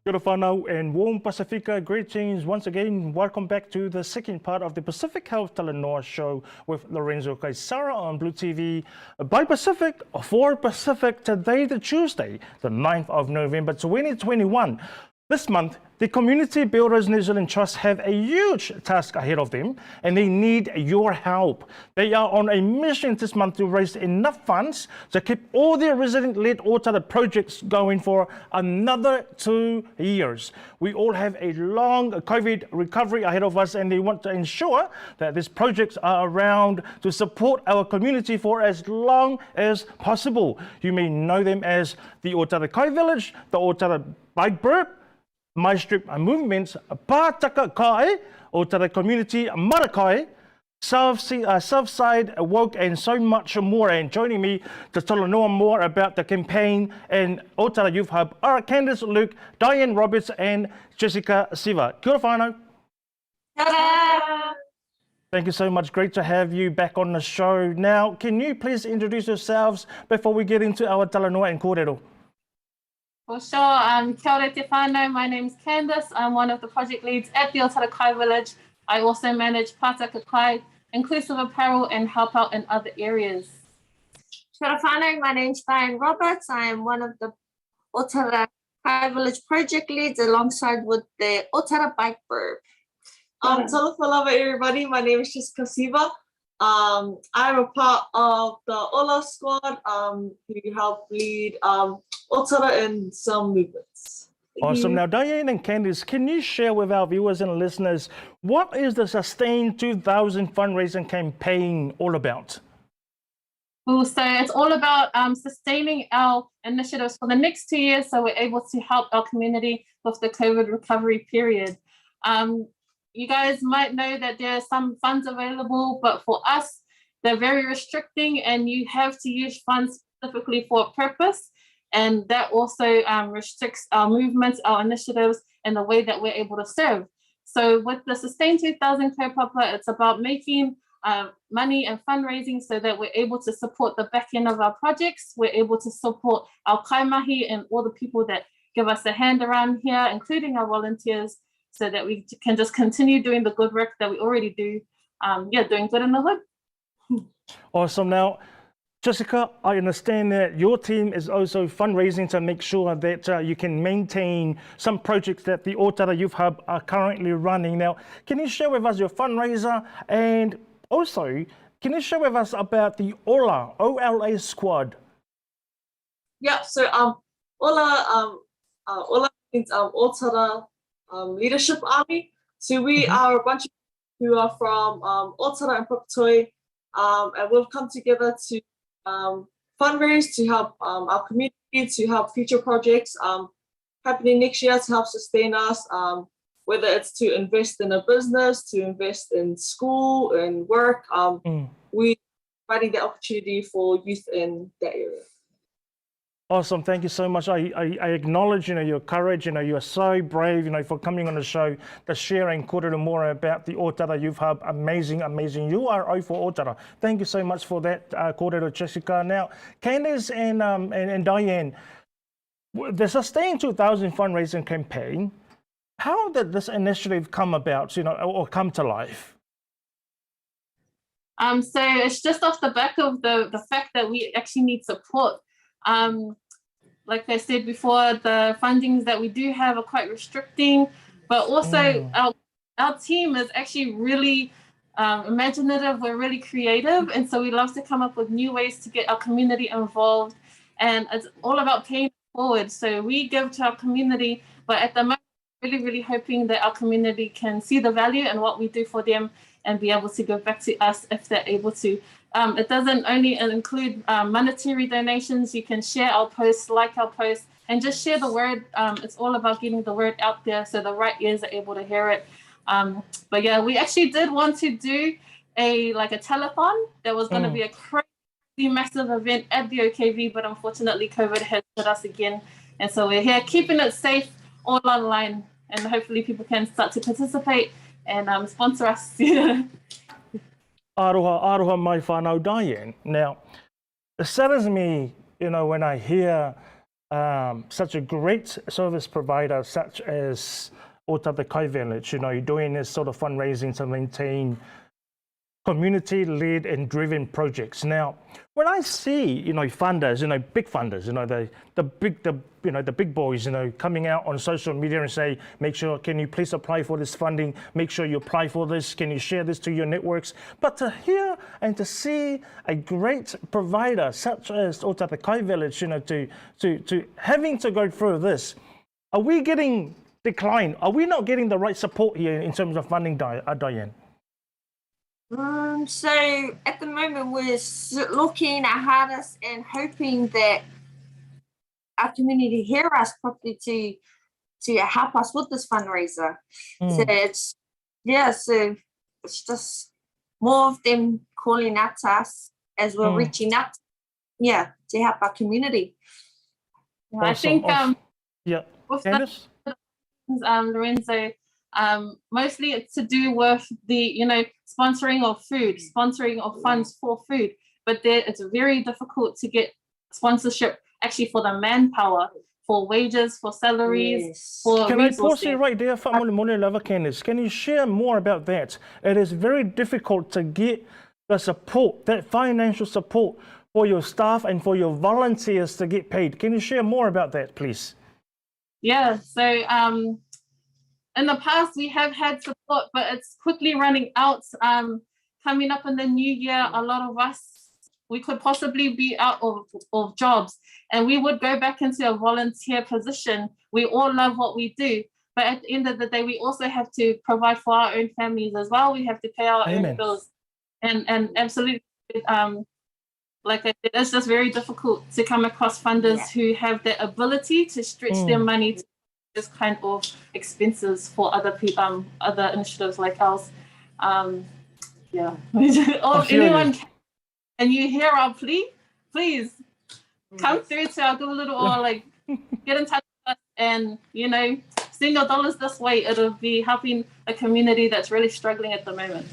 Kia ora whanau and warm Pacifica greetings once again. Welcome back to the second part of the Pacific Health Talanoa show with Lorenzo Kaisara on Blue TV by Pacific for Pacific. Today, the Tuesday, the 9th of November 2021. This month, the Community Builders New Zealand Trust have a huge task ahead of them and they need your help. They are on a mission this month to raise enough funds to keep all their resident-led Otara projects going for another 2 years. We all have a long COVID recovery ahead of us and they want to ensure that these projects are around to support our community for as long as possible. You may know them as the Otara Kai Village, the Otara Bike Burp, My Strip Movements, Pātaka Kai, Otara Community Marakai, Southside Woke, and so much more. And joining me to Talanoa more about the campaign and Otara Youth Hub are Candice, Luke, Diane Roberts, and Jesica Siva. Kia ora whanau. Ta-da! Thank you so much. Great to have you back on the show. Now, can you please introduce yourselves before we get into our Talanoa and kōrero? For sure. Kia ora te whānau. My name's Candice. I'm one of the project leads at the Otara Kai Village. I also manage Pātaka Kai, inclusive apparel, and help out in other areas. Kia ora whanau. My name's Diane Roberts. I am one of the Otara Kai Village project leads alongside with the Otara Bike Burp. Talanoa everybody. My name is Jesica Siva. I'm a part of the Ola squad who help lead Otara in some movements. Awesome. Now, Diane and Candice, can you share with our viewers and listeners what is the Sustain 2000 fundraising campaign all about? Cool. So it's all about sustaining our initiatives for the next 2 years so we're able to help our community with the COVID recovery period. You guys might know that there are some funds available, but for us, they're very restricting and you have to use funds specifically for a purpose. And that also restricts our movements, our initiatives, and the way that we're able to serve. So with the Sustain 2000 kaupapa, it's about making money and fundraising so that we're able to support the back end of our projects. We're able to support our kaimahi and all the people that give us a hand around here, including our volunteers, so that we can just continue doing the good work that we already do. Doing good in the hood. Awesome. Now, Jesica, I understand that your team is also fundraising to make sure that you can maintain some projects that the Otara Youth Hub are currently running. Now, can you share with us your fundraiser, and also, can you share with us about the OLA squad? Yeah, so Ola means Otara Leadership Army. So we are a bunch of people who are from Otara and Papatoi, and we've come together to fundraise to help our community, to help future projects happening next year to help sustain us, whether it's to invest in a business, to invest in school and work. We're providing the opportunity for youth in that area. Awesome. Thank you so much. I acknowledge, your courage. You are so brave, for coming on the show to share and kōrero more about the Otara Youth Hub. Amazing, amazing. You are O for Otara. Thank you so much for that, kōrero, Jesica. Now, Candice and Diane, the Sustain 2000 fundraising campaign, how did this initiative come about, or come to life? So it's just off the back of the fact that we actually need support. Like I said before, the fundings that we do have are quite restricting, but also our team is actually really imaginative, we're really creative, and so we love to come up with new ways to get our community involved, and it's all about paying it forward. So we give to our community, but at the moment, really, really hoping that our community can see the value in what we do for them and be able to give back to us if they're able to. It doesn't only include monetary donations. You can share our posts, like our posts, and just share the word. It's all about getting the word out there so the right ears are able to hear it. But yeah, we actually did want to do a telethon that was going to be a crazy massive event at the OKV, but unfortunately COVID has hit us again. And so we're here keeping it safe all online, and hopefully people can start to participate and sponsor us. Aroha mai whanau, Diane. Now, it saddens me, when I hear such a great service provider, such as Otara Kai Village. You know, you're doing this sort of fundraising to maintain community-led and driven projects. Now, when I see, you know, funders, you know, big funders, you know, the big boys, you know, coming out on social media and say, make sure, can you please apply for this funding? Make sure you apply for this. Can you share this to your networks? But to hear and to see a great provider such as Otara Kai Village, you know, to having to go through this, are we getting declined? Are we not getting the right support here in terms of funding, Diane? So at the moment we're looking our hardest and hoping that our community hear us properly to help us with this fundraiser. So so it's just more of them calling out to us as we're reaching out, to help our community. Awesome. I think with Candice? Lorenzo, mostly it's to do with the, you know, sponsoring of food, sponsoring of funds for food, but it's very difficult to get sponsorship actually for the manpower, for wages, for salaries, for Can I resources. pause you right there, Candice? Can you share more about that? It is very difficult to get the support, that financial support for your staff and for your volunteers to get paid. Can you share more about that, please? Yeah, so in the past, we have had support, but it's quickly running out. Coming up in the new year, a lot of us, we could possibly be out of jobs, and we would go back into a volunteer position. We all love what we do, but at the end of the day, we also have to provide for our own families as well. We have to pay our own bills, and absolutely, like I said, it's just very difficult to come across funders who have the ability to stretch their money to this kind of expenses for other people, other initiatives like ours. Or anyone, and you hear our plea, please come through to our Doolittle or like get in touch with us and, you know, send your dollars this way. It'll be helping a community that's really struggling at the moment.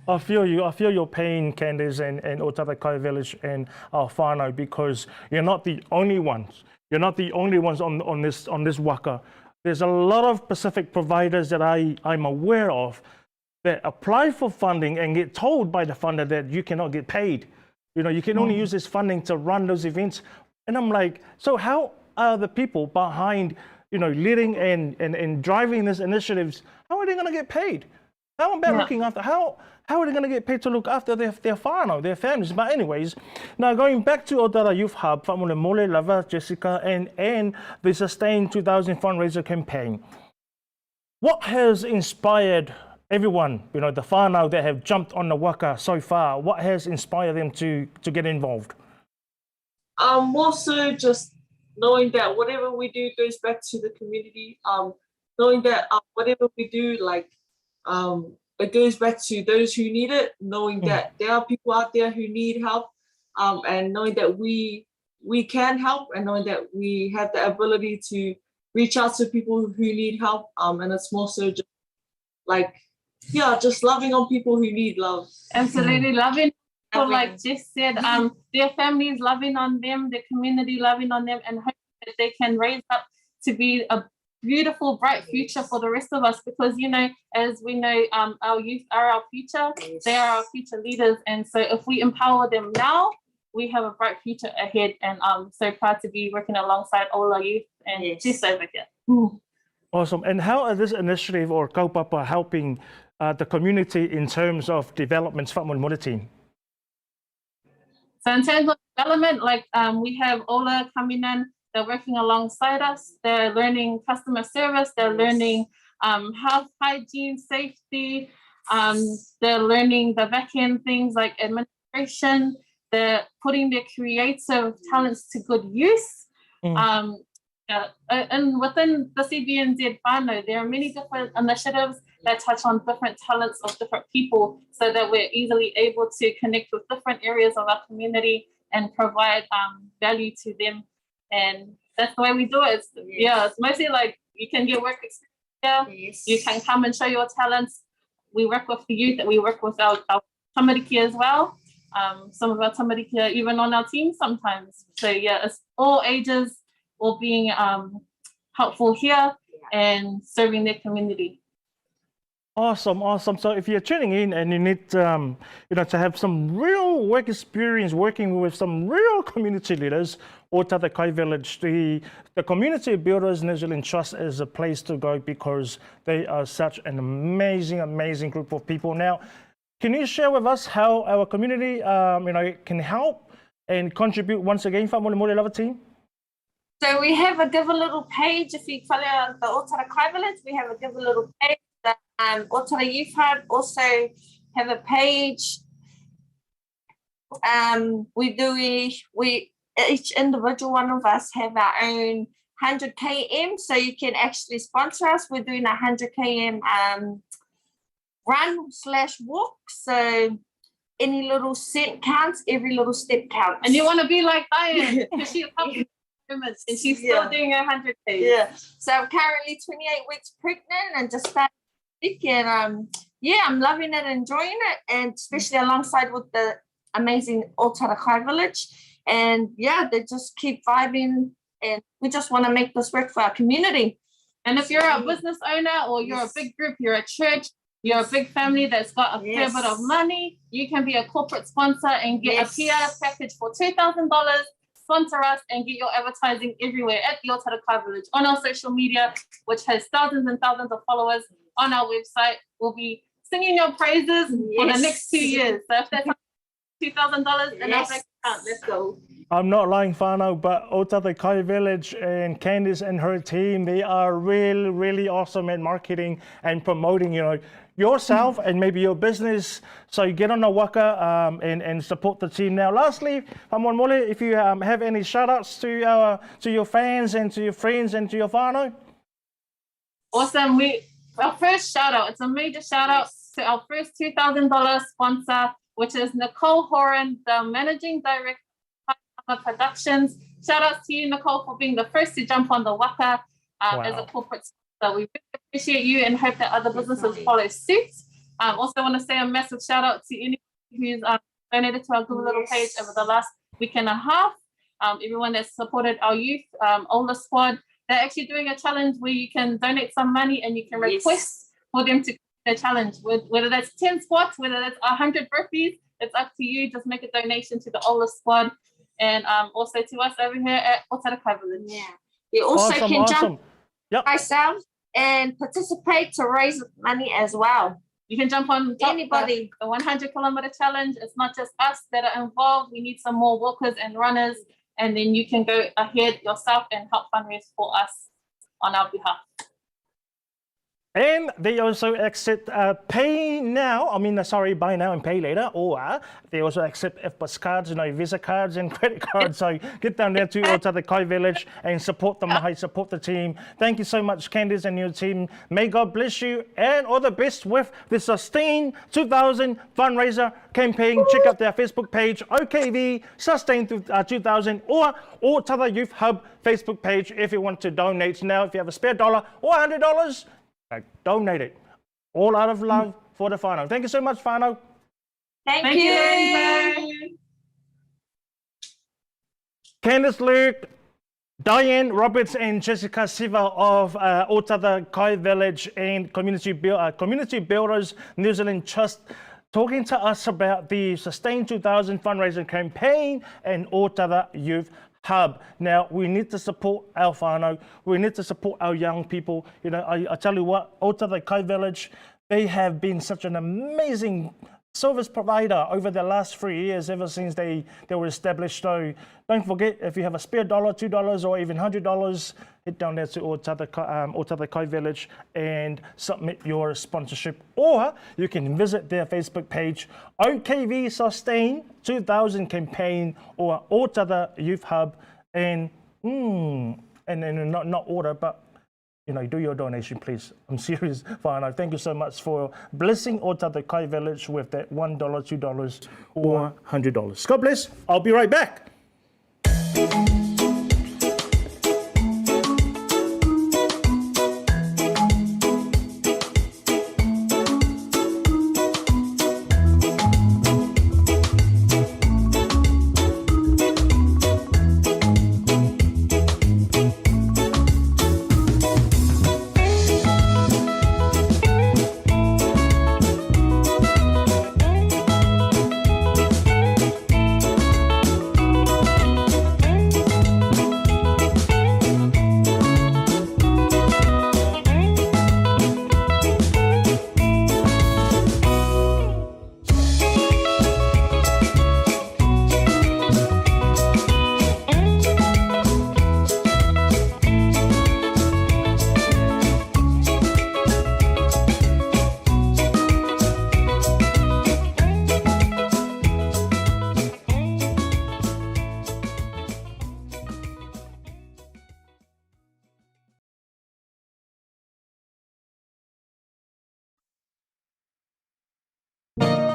I feel you. I feel your pain, Candice, and Otara Kai Village and our whānau, because you're not the only ones. You're not the only ones on this waka. There's a lot of Pacific providers that I'm aware of that apply for funding and get told by the funder that you cannot get paid. You know, you can only use this funding to run those events. And I'm like, so how are the people behind, you know, leading and driving these initiatives, how are they going to get paid? How about looking after, how are they going to get paid to look after their whānau, their families? But anyways, now going back to Otara Youth Hub, Whamole Mole Lava, Jesica, and the Sustain 2000 fundraiser campaign. What has inspired everyone, you know, the whānau that have jumped on the waka so far? What has inspired them to get involved? More so just knowing that whatever we do goes back to the community. Knowing that whatever we do, like, it goes back to those who need it, knowing that there are people out there who need help, and knowing that we can help, and knowing that we have the ability to reach out to people who need help. And it's more so just like, just loving on people who need love. Absolutely, loving. So like Jess said, their families loving on them, their community loving on them, and hoping that they can raise up to be a beautiful, bright future for the rest of us, because, you know, as we know, our youth are our future. They are our future leaders, and so if we empower them now, we have a bright future ahead. And I'm so proud to be working alongside all our youth and Jess over here. Awesome. And how are this initiative or kaupapa helping the community in terms of developments for the team? So in terms of development, like we have Ola coming in. They're working alongside us. They're learning customer service. They're learning health, hygiene, safety. They're learning the back end things like administration. They're putting their creative talents to good use. And within the CBNZ whānau, there are many different initiatives that touch on different talents of different people, so that we're easily able to connect with different areas of our community and provide value to them. And that's the way we do it. It's mostly like you can get work experience here. You can come and show your talents. We work with the youth, and we work with our tamariki as well. Some of our tamariki are even on our team sometimes. So it's all ages, or being helpful here and serving their community. Awesome, awesome. So if you're tuning in and you need, to have some real work experience working with some real community leaders, Otara Kai Village, the Community Builders New Zealand Trust is a place to go because they are such an amazing, amazing group of people. Now, can you share with us how our community, can help and contribute once again for Mole Mole Lava team? So we have a Give a Little page. If you follow the Otara Kai Village, we have a Give a Little page. Otara Youth Hub also have a page. We each individual one of us have our own 100 km, so you can actually sponsor us. We're doing a 100 km run/walk. So any little cent counts, every little step counts. And you want to be like Diane, because she's public and she's still doing 100 Ks. Yeah. So I'm currently 28 weeks pregnant and just started. And I'm loving it, enjoying it, and especially alongside with the amazing Otara Kai Village. And they just keep vibing, and we just want to make this work for our community. And if you're a business owner or you're a big group, you're a church, you're a big family that's got a fair bit of money, you can be a corporate sponsor and get a PR package for $2,000. Sponsor us and get your advertising everywhere at the Otara Kai Village on our social media, which has thousands and thousands of followers. On our website, we'll be singing your praises for the next 2 years. So if that's $2,000 in our bank account, let's go. I'm not lying, whānau, but Otara Kai Village and Candice and her team, they are really, really awesome at marketing and promoting, yourself and maybe your business. So you get on the waka and support the team. Now, lastly, Mole, if you have any shout outs to your fans and to your friends and to your whānau. Awesome. Our first shout out, it's a major shout out to our first $2,000 sponsor, which is Nicole Horan, the Managing Director of Productions. Shout out to you, Nicole, for being the first to jump on the waka as a corporate sponsor. We really appreciate you and hope that other businesses follow suit. Also want to say a massive shout out to anyone who's donated to our Give a Little page over the last week and a half. Everyone that's supported our youth, Ola Squad. They're actually doing a challenge where you can donate some money and you can request for them to complete the challenge. Whether that's 10 squats, whether that's 100 burpees, it's up to you. Just make a donation to the Ola Squad and also to us over here at Otara Kai Village. Yeah. You also can jump myself and participate to raise money as well. You can jump on anybody. The 100 kilometer challenge. It's not just us that are involved. We need some more walkers and runners. And then you can go ahead yourself and help fundraise for us on our behalf. And they also accept buy now and pay later, or they also accept FBUS cards, Visa cards and credit cards. So get down there to Otara Kai Village and support the Mahi, support the team. Thank you so much, Candice and your team. May God bless you and all the best with the Sustain 2000 fundraiser campaign. Check out their Facebook page, OKV Sustain 2000, or Otara Youth Hub Facebook page if you want to donate. Now, if you have a spare $1 or $100, donate it. All out of love for the whānau. Thank you so much, whānau. Thank you. Candice Luke, Diane Roberts and Jesica Siva of Otara Kai Village and Community Builders New Zealand Trust talking to us about the Sustain 2000 fundraising campaign and Otara Youth Hub. Now, we need to support our whānau. We need to support our young people. I tell you what, Otara Kai Village, they have been such an amazing service provider over the last 3 years, ever since they were established. So don't forget, if you have a spare $1, $2, or even $100, head down there to Otara Kai Village and submit your sponsorship. Or you can visit their Facebook page, OKV Sustain 2000 campaign, or Otara Youth Hub, and not order, but do your donation, please. I'm serious, whānau. Thank you so much for blessing Otara Kai Village with that $1, $2, or $100. God bless. I'll be right back. you.